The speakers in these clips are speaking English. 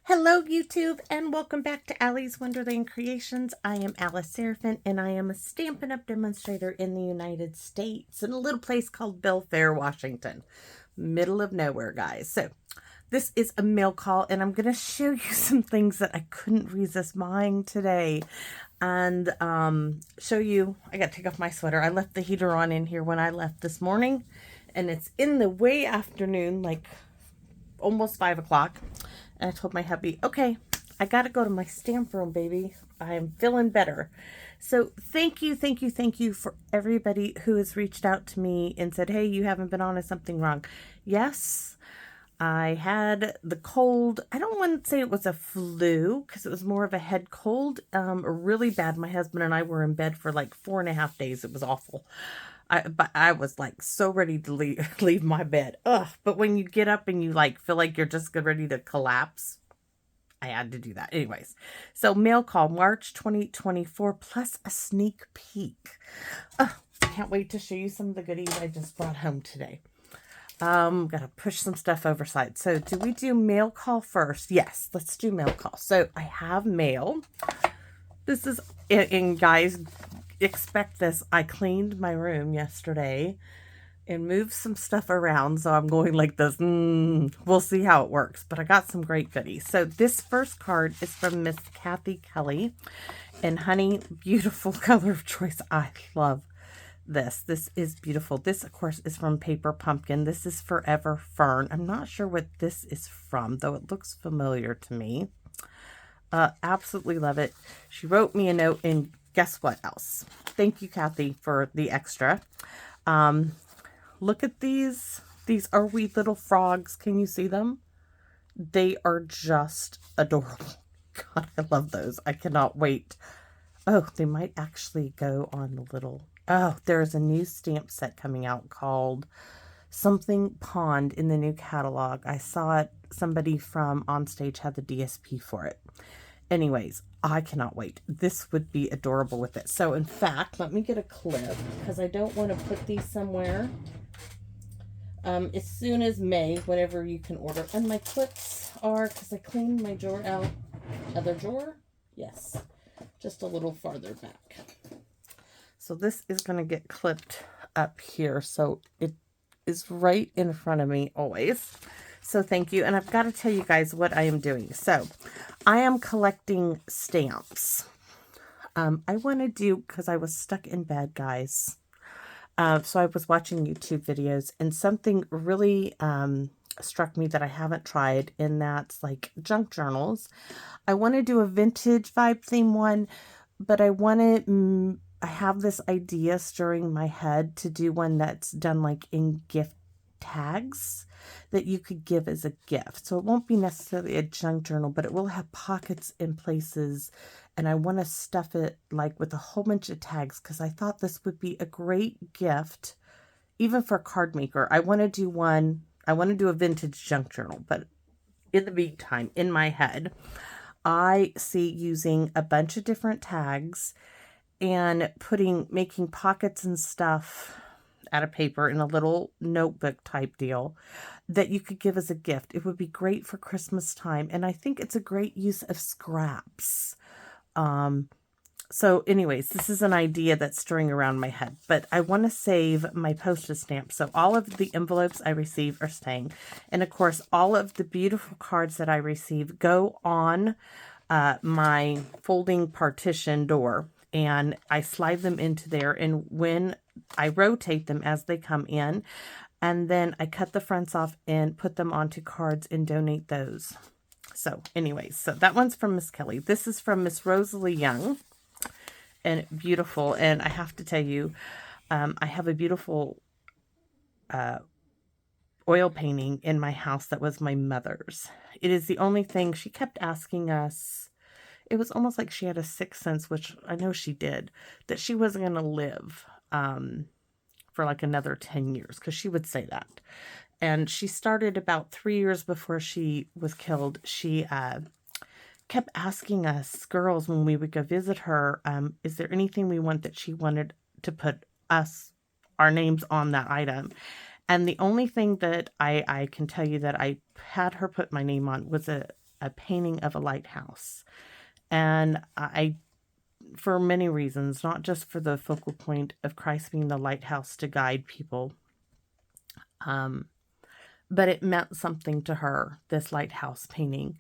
Hello YouTube and welcome back to Allie's Wonderland Creations. I am Alice Seraphin and I am a Stampin' Up! Demonstrator in the United States in a little place called Belfair, Washington. Middle of nowhere, guys. So this is a mail call and I'm going to show you some things that I couldn't resist buying today. And show you, I got to take off my sweater. I left the heater on in here when I left this morning. And it's in the way afternoon, like almost 5 o'clock. And I told my hubby, okay, I got to go to my stamp room, baby. I'm feeling better. So thank you for everybody who has reached out to me and said, hey, you haven't been on, is something wrong? Yes, I had the cold. I don't want to say it was a flu because it was more of a head cold. Really bad. My husband and I were in bed for like 4.5 days. It was awful. But I was like so ready to leave my bed. Ugh. But when you get up and you like feel like you're just ready to collapse, I had to do that. Anyways, so mail call March 2024 plus a sneak peek. Can't wait to show you some of the goodies I just brought home today. Gotta push some stuff overside. So do we do mail call first? Yes, let's do mail call. So I have mail. This is, and guys, expect this. I cleaned my room yesterday and moved some stuff around, so I'm going like this. We'll see how it works, but I got some great goodies. So this first card is from Miss Kathy Kelly and Honey, beautiful color of choice. I love this. This is beautiful. This, of course, is from Paper Pumpkin. This is Forever Fern. I'm not sure what this is from, though it looks familiar to me. Absolutely love it. She wrote me a note, and guess what else? Thank you, Kathy, for the extra. Look at these. These are wee little frogs. Can you see them? They are just adorable. God, I love those. I cannot wait. Oh, they might actually go on the little... Oh, there's a new stamp set coming out called Something Pond in the new catalog. I saw it. Somebody from Onstage had the DSP for it. Anyways, I cannot wait. This would be adorable with it. So, in fact, let me get a clip because I don't want to put these somewhere. As soon as May, whenever you can order. And my clips are, because I cleaned my drawer out. Other drawer? Yes. Just a little farther back. So this is going to get clipped up here. So it is right in front of me always. So thank you. And I've got to tell you guys what I am doing. So I am collecting stamps. I want to do, because I was stuck in bed, guys. So I was watching YouTube videos and something really struck me that I haven't tried, and that's like junk journals. I want to do a vintage vibe theme one, but I want to, I have this idea stirring my head to do one that's done like in gift tags that you could give as a gift. So it won't be necessarily a junk journal, but it will have pockets in places, and I want to stuff it like with a whole bunch of tags because I thought this would be a great gift even for a card maker. I want to do one. I want to do a vintage junk journal, but in the meantime, in my head, I see using a bunch of different tags and making pockets and stuff out of paper in a little notebook type deal that you could give as a gift. It would be great for Christmas time, and I think it's a great use of scraps. So anyways, this is an idea that's stirring around my head, but I want to save my postage stamps. So all of the envelopes I receive are staying. And of course, all of the beautiful cards that I receive go on my folding partition door, and I slide them into there. And when I rotate them as they come in, and then I cut the fronts off and put them onto cards and donate those. So anyways, so that one's from Miss Kelly. This is from Miss Rosalie Young. And beautiful. And I have to tell you, I have a beautiful oil painting in my house that was my mother's. It is the only thing she kept asking us. It was almost like she had a sixth sense, which I know she did, that she wasn't going to live for like another 10 years, because she would say that. And she started about 3 years before she was killed. She kept asking us girls when we would go visit her, is there anything we want that she wanted to put our names on that item? And the only thing that I can tell you that I had her put my name on was a a painting of a lighthouse. And for many reasons, not just for the focal point of Christ being the lighthouse to guide people, but it meant something to her, this lighthouse painting.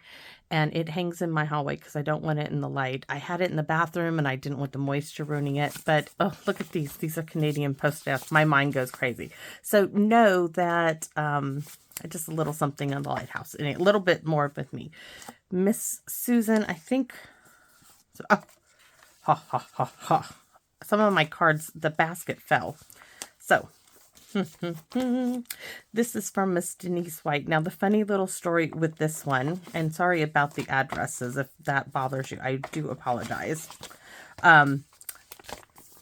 And it hangs in my hallway because I don't want it in the light. I had it in the bathroom and I didn't want the moisture ruining it. But, oh, look at these. These are Canadian Post-its. My mind goes crazy. So know that just a little something on the lighthouse. And a little bit more with me. Miss Susan, I think... Oh, ha, ha, ha, ha. Some of my cards, the basket fell. So... This is from Miss Denise White. Now, the funny little story with this one, and sorry about the addresses if that bothers you. I do apologize.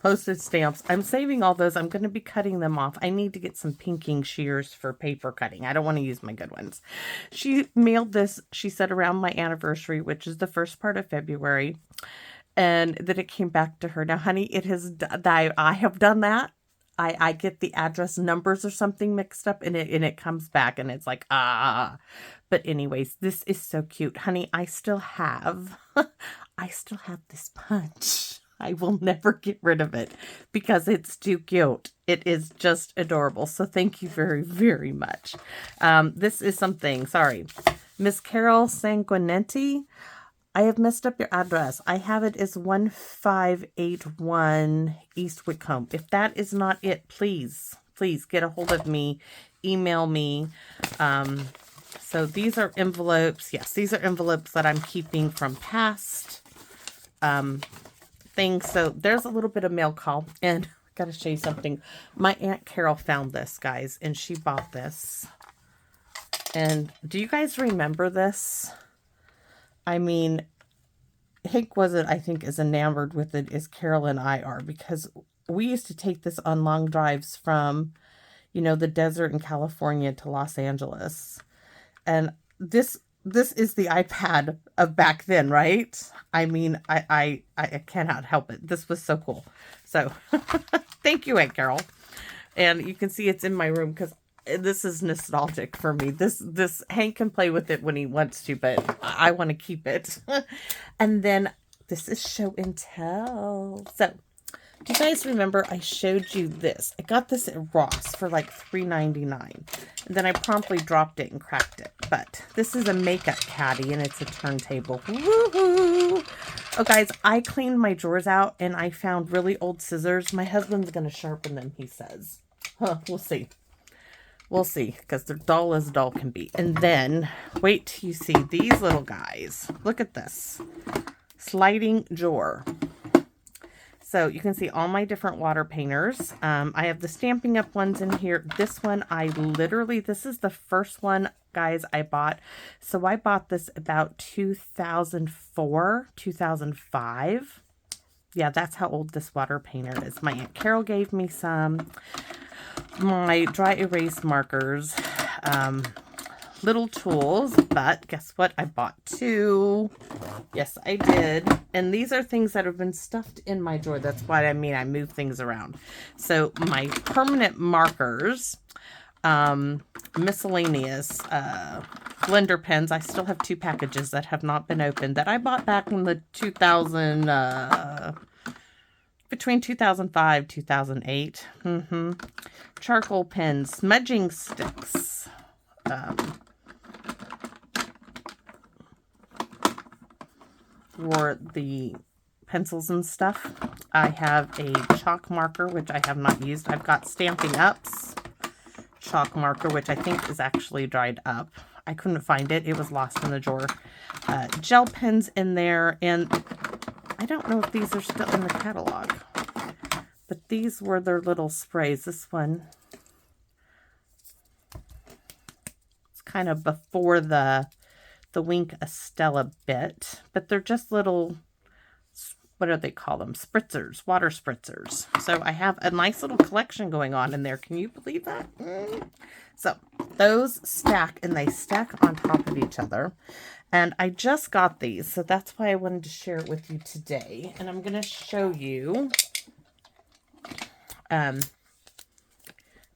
Postage stamps. I'm saving all those. I'm going to be cutting them off. I need to get some pinking shears for paper cutting. I don't want to use my good ones. She mailed this, she said, around my anniversary, which is the first part of February, and that it came back to her. Now, honey, it has. I have done that. I get the address numbers or something mixed up and it comes back and it's like, ah. But anyways, this is so cute. Honey, I still have this punch. I will never get rid of it because it's too cute. It is just adorable. So thank you very, very much. This is something, sorry. Miss Carol Sanguinetti. I have messed up your address. I have it as 1581 East Whitcomb. If that is not it, please get a hold of me. Email me. So these are envelopes. Yes, these are envelopes that I'm keeping from past things. So there's a little bit of mail call. And I got to show you something. My Aunt Carol found this, guys, and she bought this. And do you guys remember this? I mean, Hank wasn't, I think, as enamored with it as Carol and I are, because we used to take this on long drives from, the desert in California to Los Angeles. And this is the iPad of back then, right? I mean, I cannot help it. This was so cool. So thank you, Aunt Carol. And you can see it's in my room because this is nostalgic for me. This Hank can play with it when he wants to, but I want to keep it. And then this is show and tell. So, do you guys remember I showed you this? I got this at Ross for like $3.99. And then I promptly dropped it and cracked it. But this is a makeup caddy and it's a turntable. Woohoo! Oh, guys, I cleaned my drawers out and I found really old scissors. My husband's going to sharpen them, he says. We'll see. We'll see, because they're dull as dull can be. And then, wait till you see these little guys. Look at this. Sliding drawer. So, you can see all my different water painters. I have the Stampin' Up! Ones in here. This one, this is the first one, guys, I bought. So, I bought this about 2004, 2005. Yeah, that's how old this water painter is. My Aunt Carol gave me some. My dry erase markers, little tools, but guess what? I bought two. Yes, I did. And these are things that have been stuffed in my drawer. That's what I mean. I move things around. So my permanent markers, miscellaneous, blender pens. I still have 2 packages that have not been opened that I bought back in the between 2005, 2008. Charcoal pens, smudging sticks. For the pencils and stuff. I have a chalk marker, which I have not used. I've got Stampin' Up's chalk marker, which I think is actually dried up. I couldn't find it. It was lost in the drawer. Gel pens in there, and I don't know if these are still in the catalog, but these were their little sprays. This one, it's kind of before the Wink Estella bit, but they're just little, what do they call them? Spritzers, water spritzers. So I have a nice little collection going on in there. Can you believe that? So those stack, and they stack on top of each other. And I just got these, so that's why I wanted to share it with you today. And I'm going to show you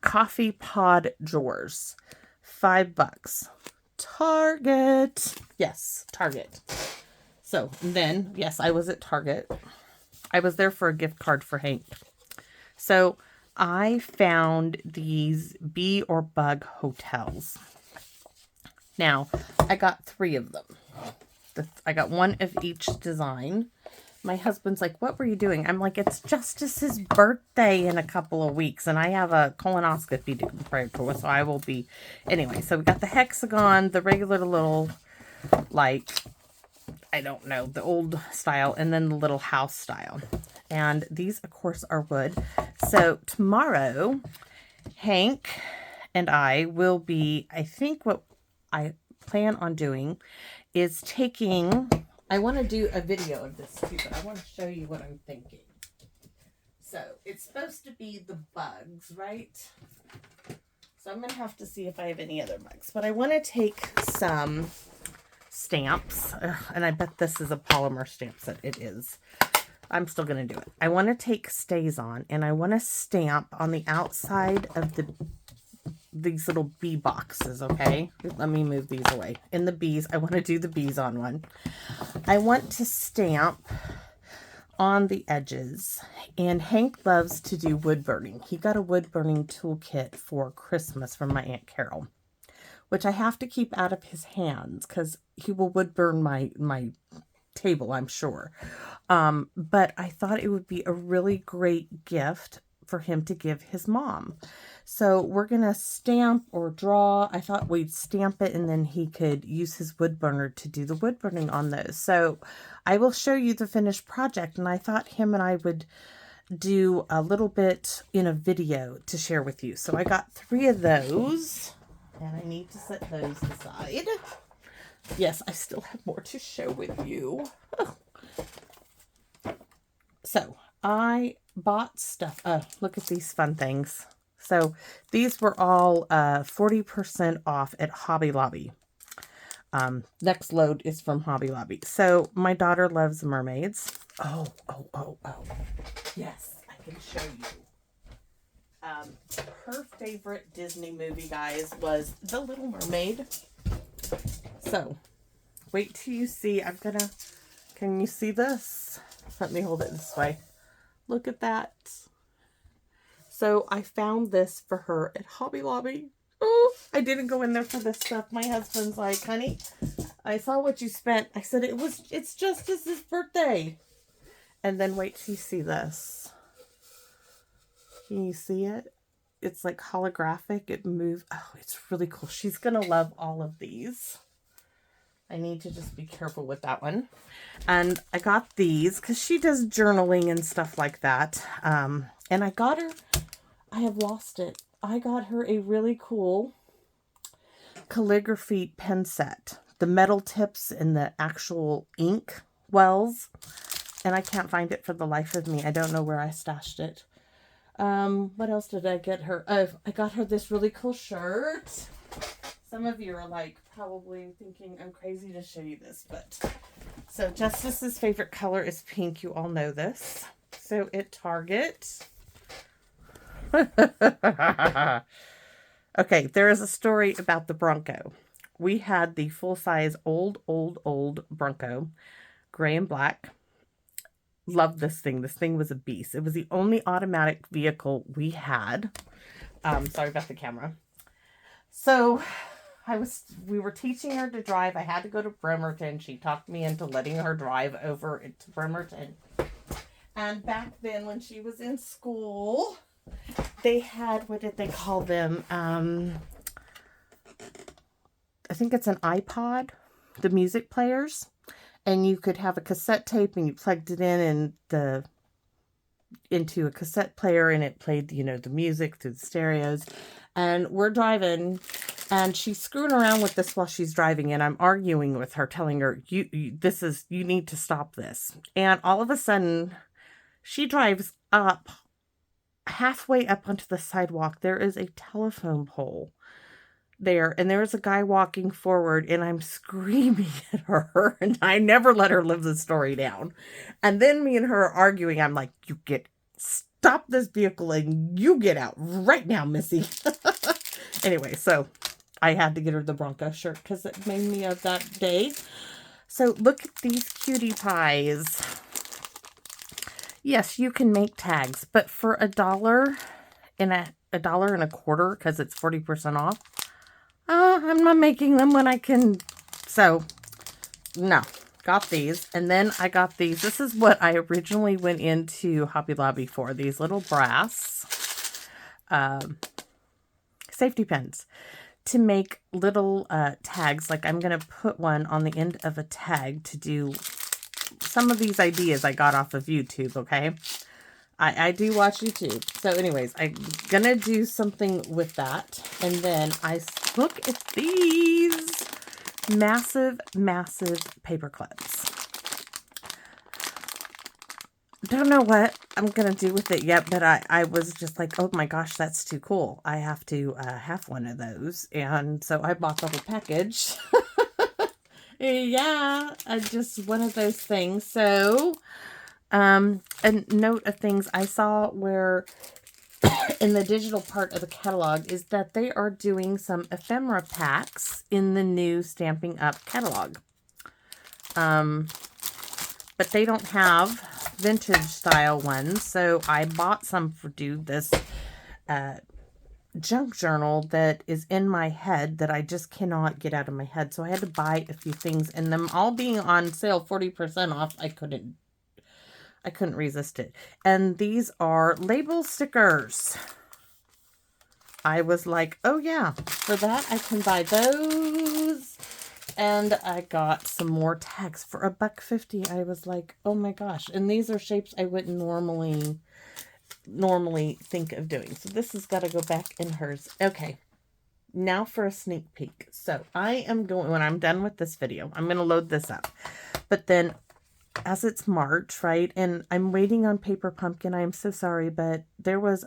coffee pod drawers. $5. Target. Yes, Target. So then, yes, I was at Target. I was there for a gift card for Hank. So I found these bee or bug hotels. Now, I got 3 of them. I got 1 of each design. My husband's like, what were you doing? I'm like, it's Justice's birthday in a couple of weeks, and I have a colonoscopy to prepare for, so I will be... Anyway, so we got the hexagon, the regular little, like, I don't know, the old style, and then the little house style. And these, of course, are wood. So tomorrow, Hank and I will be, I think what I plan on doing is taking... I want to do a video of this too, but I want to show you what I'm thinking. So, it's supposed to be the bugs, right? So, I'm going to have to see if I have any other bugs. But I want to take some stamps, and I bet this is a polymer stamp set. It is. I'm still going to do it. I want to take StazOn, and I want to stamp on the outside of these little bee boxes, okay? Let me move these away. In the bees, I want to do the bees on one. I want to stamp on the edges, and Hank loves to do wood burning. He got a wood burning toolkit for Christmas from my Aunt Carol, which I have to keep out of his hands because he will wood burn my table, I'm sure. But I thought it would be a really great gift for him to give his mom. So we're going to stamp or draw. I thought we'd stamp it and then he could use his wood burner to do the wood burning on those. So I will show you the finished project, and I thought him and I would do a little bit in a video to share with you. So I got 3 of those, and I need to set those aside. Yes, I still have more to share with you. So I bought stuff. Oh, look at these fun things. So these were all 40% off at Hobby Lobby. Next load is from Hobby Lobby. So my daughter loves mermaids. Oh. Yes, I can show you. Her favorite Disney movie, guys, was The Little Mermaid. So wait till you see. Can you see this? Let me hold it this way. Look at that. So I found this for her at Hobby Lobby. Oh, I didn't go in there for this stuff. My husband's like, honey, I saw what you spent. I said, it's Justice's birthday. And then wait till you see this. Can you see it? It's like holographic. It moves. Oh, it's really cool. She's going to love all of these. I need to just be careful with that one. And I got these because she does journaling and stuff like that. And I got her, I have lost it. I got her a really cool calligraphy pen set. The metal tips and the actual ink wells. And I can't find it for the life of me. I don't know where I stashed it. What else did I get her? Oh, I got her this really cool shirt. Some of you are like probably thinking I'm crazy to show you this, but so Justice's favorite color is pink. You all know this. So at Target. Okay, there is a story about the Bronco. We had the full-size old Bronco, gray and black. Loved this thing. This thing was a beast. It was the only automatic vehicle we had. Sorry about the camera. So we were teaching her to drive. I had to go to Bremerton. She talked me into letting her drive over to Bremerton. And back then when she was in school, they had, what did they call them? I think it's an iPod, the music players. And you could have a cassette tape and you plugged it in and into a cassette player and it played, the music through the stereos. And we're driving and she's screwing around with this while she's driving, and I'm arguing with her, telling her, you need to stop this. And all of a sudden she drives up, halfway up onto the sidewalk. There is a telephone pole there, and there's a guy walking forward, and I'm screaming at her, and I never let her live the story down. And then me and her are arguing. I'm like, stop this vehicle and you get out right now, Missy. Anyway, so I had to get her the Bronco shirt because it made me of that day. So look at these cutie pies. Yes, you can make tags, but for $1 and $1.25, because it's 40% off, I'm not making them when I can. So no, got these. And then I got these. This is what I originally went into Hobby Lobby for. These little brass safety pins to make little tags. Like I'm going to put one on the end of a tag to do some of these ideas I got off of YouTube, okay? I do watch YouTube. So anyways, I'm going to do something with that. And then look at these massive, massive paper clips. Don't know what I'm going to do with it yet, but I was just like, oh my gosh, that's too cool. I have to have one of those. And so I bought the whole package. Yeah, just one of those things. So, a note of things I saw where in the digital part of the catalog is that they are doing some ephemera packs in the new Stampin' Up! Catalog. But they don't have vintage style ones, so I bought some for this junk journal that is in my head that I just cannot get out of my head. So I had to buy a few things, and them all being on sale 40% off, I couldn't resist it. And these are label stickers. I was like, oh yeah, for that I can buy those. And I got some more tags for $1.50. I was like, oh my gosh. And these are shapes I wouldn't normally think of doing. So this has got to go back in hers. Okay. Now for a sneak peek. So I am going, when I'm done with this video, I'm going to load this up. But then as it's March, right? And I'm waiting on Paper Pumpkin. I am so sorry, but there was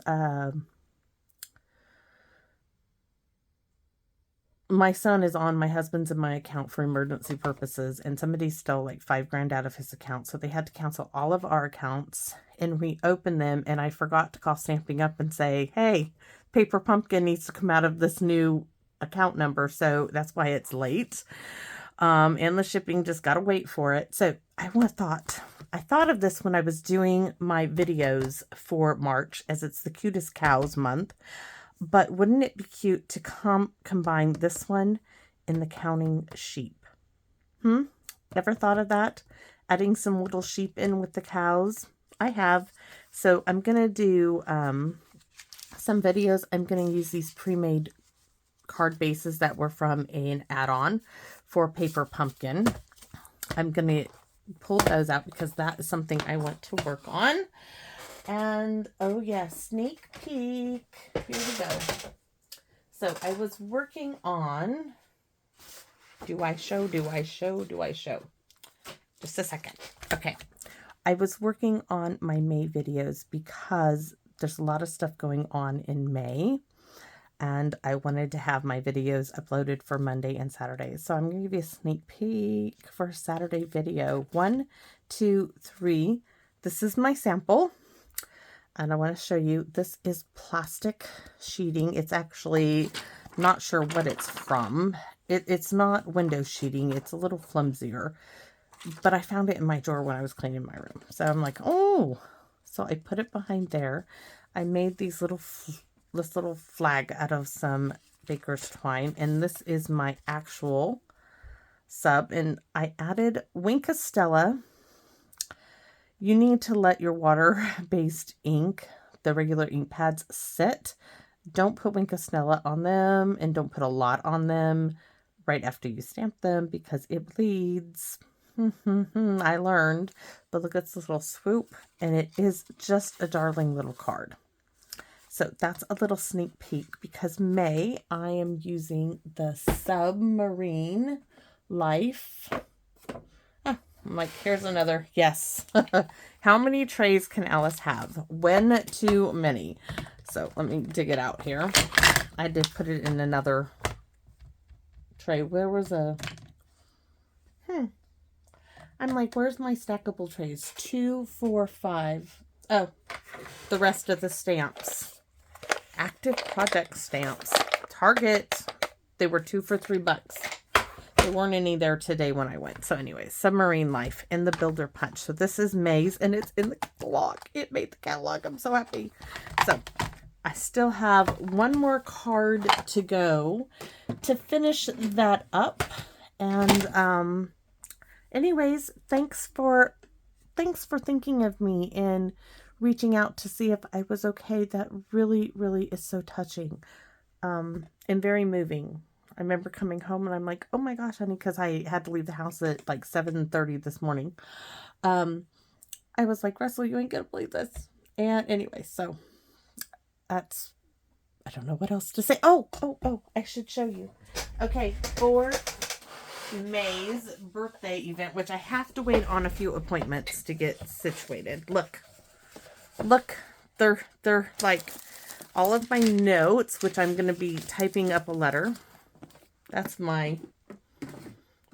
my son is on my husband's and my account for emergency purposes, and somebody stole like $5,000 out of his account. So they had to cancel all of our accounts and reopen them. And I forgot to call Stampin' Up! And say, hey, Paper Pumpkin needs to come out of this new account number. So that's why it's late. And the shipping just got to wait for it. So I thought of this when I was doing my videos for March, as it's the Cutest Cows month. But wouldn't it be cute to combine this one in the Counting Sheep? Ever thought of that? Adding some little sheep in with the cows? I have. So I'm going to do some videos. I'm going to use these pre-made card bases that were from an add-on for Paper Pumpkin. I'm going to pull those out because that is something I want to work on. And, oh yeah, sneak peek. Here we go. So I was working on, do I show? Just a second. Okay. I was working on my May videos because there's a lot of stuff going on in May. And I wanted to have my videos uploaded for Monday and Saturday. So I'm going to give you a sneak peek for Saturday video. 1, 2, 3. This is my sample. And I want to show you, this is plastic sheeting. It's actually, not sure what it's from. It's not window sheeting. It's a little flimsier. But I found it in my drawer when I was cleaning my room. So I'm like, oh. So I put it behind there. I made this little flag out of some baker's twine. And this is my actual sub. And I added Wink of Stella. You need to let your water-based ink, the regular ink pads, sit. Don't put Wink of Stella on them, and don't put a lot on them right after you stamp them because it bleeds. I learned. But look at this little swoop, and it is just a darling little card. So that's a little sneak peek because May, I am using the Submarine Life. I'm like, here's another. Yes. How many trays can Alice have? When too many. So let me dig it out here. I did put it in another tray. Where was a... I'm like, where's my stackable trays? 2, 4, 5. Oh, the rest of the stamps. Active Project stamps. Target. They were 2 for $3. There weren't any there today when I went. So anyway, Submarine Life in the Builder Punch. So this is May's, and it's in the catalog. It made the catalog. I'm so happy. So I still have one more card to go to finish that up. And anyways, thanks for thinking of me and reaching out to see if I was okay. That really, really is so touching and very moving. I remember coming home and I'm like, oh my gosh, honey, because I had to leave the house at like 7:30 this morning. I was like, Russell, you ain't gonna believe this. And anyway, so that's, I don't know what else to say. Oh, I should show you. Okay, for May's birthday event, which I have to wait on a few appointments to get situated. Look, they're like all of my notes, which I'm going to be typing up a letter. That's my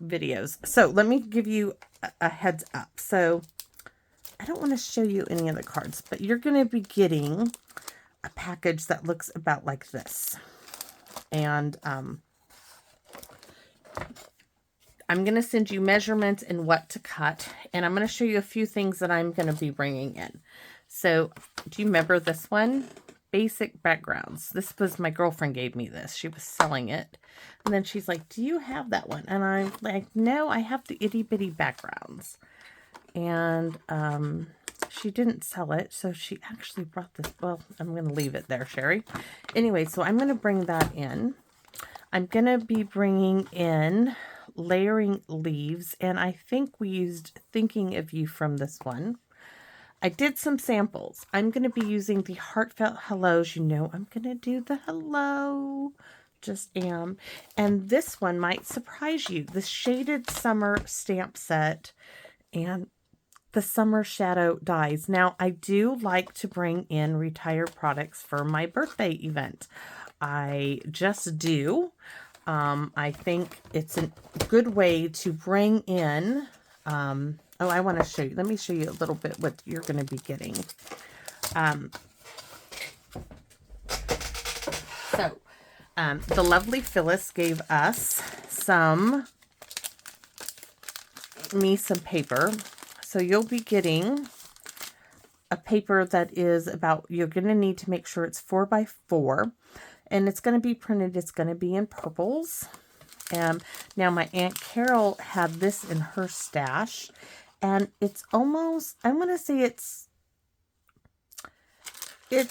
videos. So let me give you a heads up. So I don't want to show you any of the cards, but you're going to be getting a package that looks about like this. And I'm going to send you measurements and what to cut. And I'm going to show you a few things that I'm going to be bringing in. So do you remember this one? Basic backgrounds. This was, my girlfriend gave me this. She was selling it. And then she's like, do you have that one? And I'm like, no, I have the itty bitty backgrounds. And she didn't sell it. So she actually brought this. Well, I'm going to leave it there, Sherry. Anyway, so I'm going to bring that in. I'm going to be bringing in layering leaves. And I think we used Thinking of You from this one. I did some samples. I'm going to be using the Heartfelt Hellos. You know I'm going to do the hello. Just am. And this one might surprise you. The Shaded Summer stamp set and the Summer Shadow dies. Now, I do like to bring in retired products for my birthday event. I just do. I think it's a good way to bring in... oh, I want to show you. Let me show you a little bit what you're going to be getting. The lovely Phyllis gave us some paper. So you'll be getting a paper that is about, you're going to need to make sure it's 4x4. And it's going to be printed. It's going to be in purples. Now my Aunt Carol had this in her stash. And it's almost, I'm going to say it's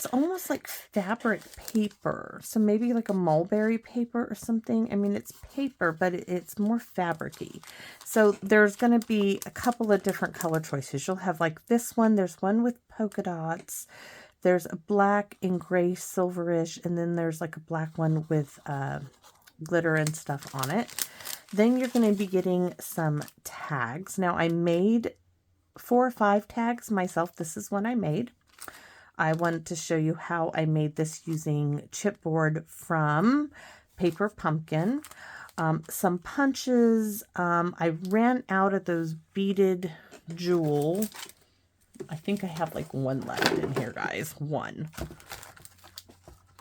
almost like fabric paper. So maybe like a mulberry paper or something. I mean, it's paper, but it's more fabric-y. So there's going to be a couple of different color choices. You'll have like this one. There's one with polka dots. There's a black and gray silverish. And then there's like a black one with glitter and stuff on it. Then you're going to be getting some tags. Now, I made 4 or 5 tags myself. This is one I made. I wanted to show you how I made this using chipboard from Paper Pumpkin. Some punches. I ran out of those beaded jewel. I think I have like one left in here, guys. One.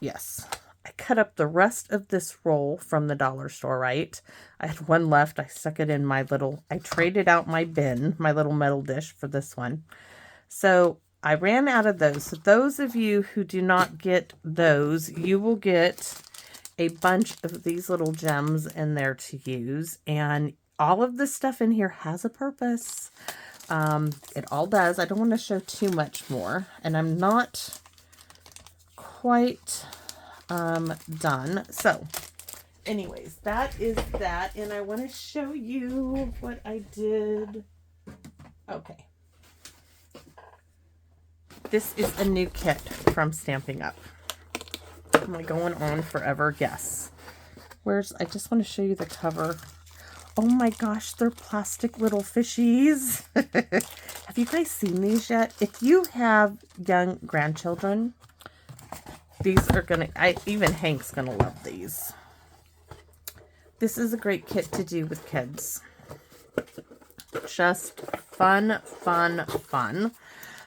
Yes. I cut up the rest of this roll from the dollar store, right? I had one left. I stuck it in my little, I traded out my bin, my little metal dish for this one. So I ran out of those. So those of you who do not get those, you will get a bunch of these little gems in there to use. And all of the stuff in here has a purpose. It all does. I don't want to show too much more. And I'm not quite... done. So anyways, that is that, and I want to show you what I did. Okay, this is a new kit from Stampin' Up. Am I going on forever? Yes. I just want to show you the cover. Oh my gosh, they're plastic little fishies. Have you guys seen these yet? If you have young grandchildren, these are even Hank's gonna love these. This is a great kit to do with kids. Just fun, fun, fun.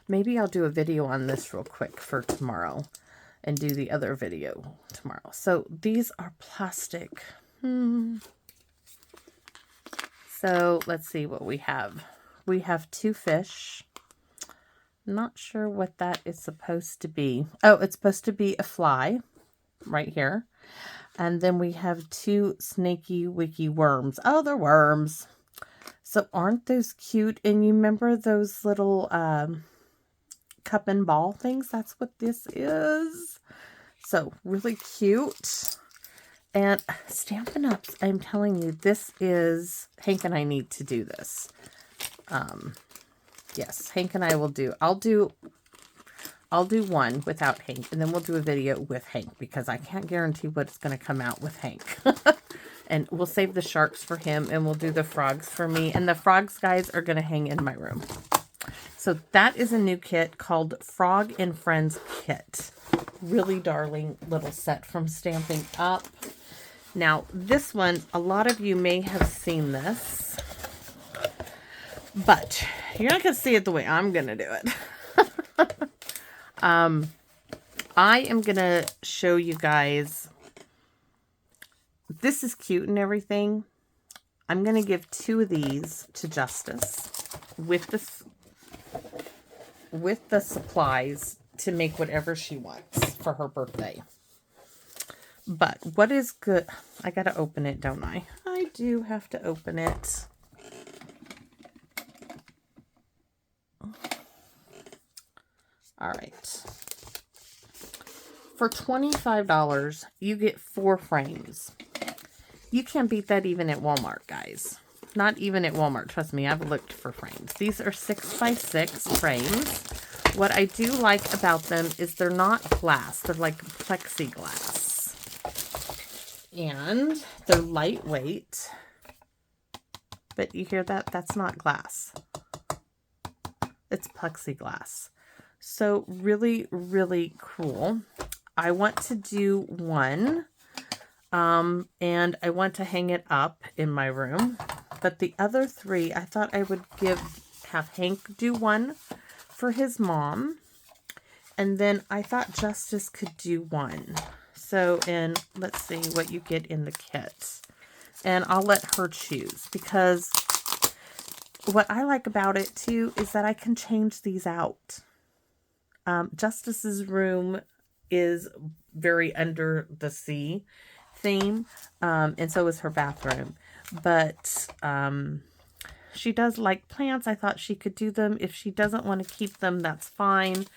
Maybe I'll do a video on this real quick for tomorrow and do the other video tomorrow. So these are plastic So let's see what we have. We have 2 fish. Not sure what that is supposed to be. Oh, it's supposed to be a fly right here. And then we have 2 snaky wicky worms. Oh, they're worms. So aren't those cute? And you remember those little cup and ball things? That's what this is. So really cute. And Stampin' Ups, I'm telling you, this is, Hank and I need to do this. Yes, Hank and I will do, I'll do one without Hank, and then we'll do a video with Hank, because I can't guarantee what's going to come out with Hank. And we'll save the sharks for him, and we'll do the frogs for me. And the frogs, guys, are going to hang in my room. So that is a new kit called Frog and Friends Kit. Really darling little set from Stampin' Up. Now, this one, a lot of you may have seen this, but you're not going to see it the way I'm going to do it. I am going to show you guys, this is cute and everything. I'm going to give 2 of these to Justice with the supplies to make whatever she wants for her birthday. But what is good, I got to open it, don't I? I do have to open it. All right. For $25, you get 4 frames. You can't beat that even at Walmart, guys. Not even at Walmart. Trust me, I've looked for frames. These are 6x6 frames. What I do like about them is they're not glass. They're like plexiglass. And they're lightweight. But you hear that? That's not glass. It's plexiglass. So really, really cool. I want to do one. And I want to hang it up in my room. But the other 3, I thought I would have Hank do one for his mom. And then I thought Justice could do one. So, and let's see what you get in the kit. And I'll let her choose, because what I like about it too is that I can change these out. Justice's room is very under the sea theme, and so is her bathroom. But she does like plants. I thought she could do them. If she doesn't want to keep them, that's fine.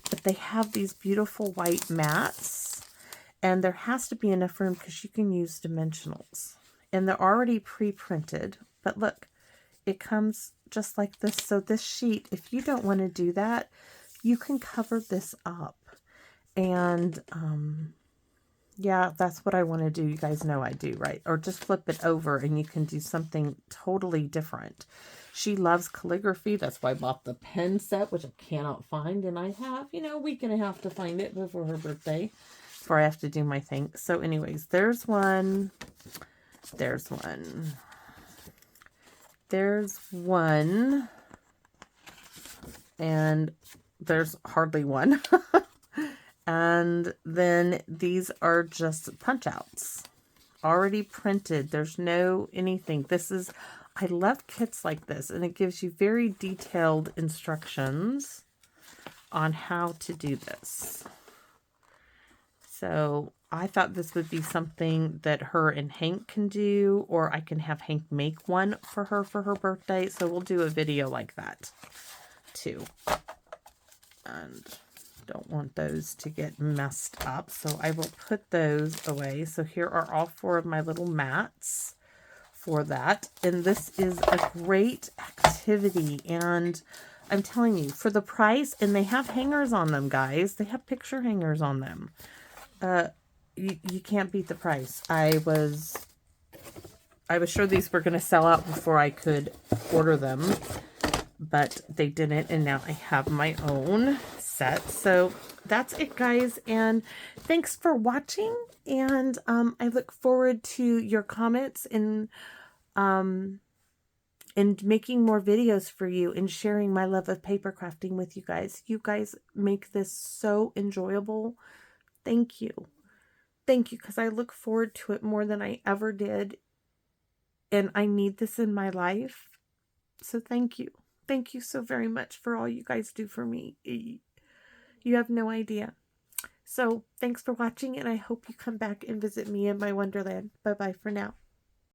But they have these beautiful white mats. And there has to be enough room because you can use dimensionals. And they're already pre-printed. But look, it comes just like this. So this sheet, if you don't want to do that, you can cover this up. And yeah, that's what I want to do. You guys know I do, right? Or just flip it over and you can do something totally different. She loves calligraphy. That's why I bought the pen set, which I cannot find. And I have, a week and a half to find it before her birthday, before I have to do my thing. So anyways, there's one. There's one. There's one. And there's hardly one. And then these are just punch outs. Already printed. There's no anything. This is, I love kits like this. And it gives you very detailed instructions on how to do this. So I thought this would be something that her and Hank can do, or I can have Hank make one for her birthday. So we'll do a video like that too. And don't want those to get messed up. So I will put those away. So here are all 4 of my little mats for that. And this is a great activity. And I'm telling you, for the price, and they have hangers on them, guys. They have picture hangers on them. You can't beat the price. I was sure these were going to sell out before I could order them, but they didn't, and now I have my own set. So that's it, guys, and thanks for watching, and I look forward to your comments and making more videos for you and sharing my love of paper crafting with you guys. You guys make this so enjoyable. Thank you. thank you, because I look forward to it more than I ever did. And I need this in my life. So thank you. Thank you so very much for all you guys do for me. You have no idea. So thanks for watching, and I hope you come back and visit me in my wonderland. Bye-bye for now.